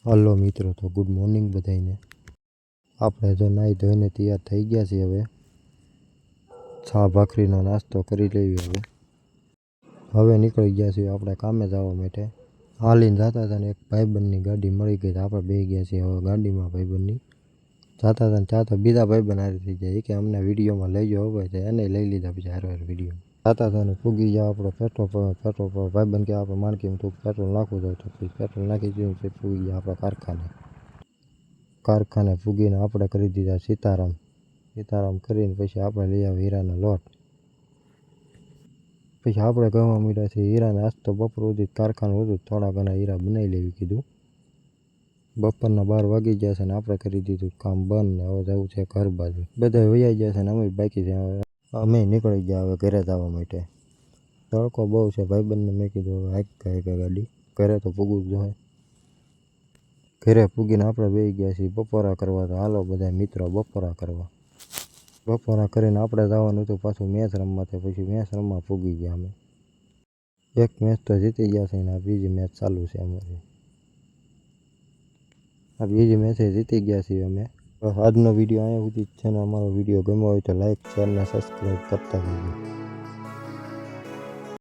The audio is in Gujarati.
હલો મિત્રો, તો ગુડ મોર્નિંગ બધાને। આપણે તો નાહી ધોઈને તૈયાર થઈ ગયા છીએ। હવે ચા ભાખરીનો નાસ્તો કરી લેવી। હવે નીકળી ગયા છીએ આપણે કામે જવા માટે। હાલીને જતા હતા ને એક ભાઈબંધની ગાડી મળી ગઈ, આપણે બેસી ગયા છીએ હવે ગાડીમાં ભાઈબંધની। જતા હતા ને ચા તો બીજા ભાઈબંધ હારે થઈ જાય કે અમને વિડીયોમાં લઈ જાઓ, હવે તો એને લઈ લીધા બીજા હારે વિડીયો જતા હતા ને પૂગી ગયા આપણે પેટ્રોલ ભાઈબંધ કે આપણે માણકીમાં તું પેટ્રોલ નાખવું જાય તો પછી પેટ્રોલ નાખી દીધું। પછી પૂગી ગયા આપણે કારખાને પૂગીને આપણે કરી દીધા સીતારામ કરીને પછી આપણે લઈ આવ્યા હીરાનો લોટ। પછી આપણે કહેવા માંડ્યા છે હીરાને આજ તો બપોર સુધી કારખાનું હતું, થોડા ઘણા હીરા બનાવી લેવી કીધું। બપોરના 12 વાગી ગયા છે ને આપણે કરી દીધું કામ બંધ ને હવે જવું છે ઘર બાજુ। બધા વૈયા ગયા છે ને અમે બાકી છે, અમે નીકળી ગયા હવે ઘરે જવા માટે। તડકો બહુ છે, ભાઈબંધને મેં કીધું હવે હાંક ગાડી, ઘરે તો પૂગવું જ જોઈએ। ઘરે પૂગીને આપણે બેસી ગયા છીએ બપોરા કરવા। તો હાલો બધા મિત્રો બપોરા કરવા। બપોરા કરીને આપણે જવાનું હતું પાછું મેચ રમવા, તો પછી મેચ રમવા પૂગી ગયા અમે। એક મેચ તો જીતી ગયા છે ને આ બીજી મેચ ચાલુ છે અમારી। આ બીજી મેચે જીતી ગયા છીએ અમે। આજનો વિડીયો અહીંયા સુધી જ છે ને અમારો વિડીયો ગમ્યો હોય તો લાઈક, શેર ને સબસ્ક્રાઈબ કરતા રહેજો।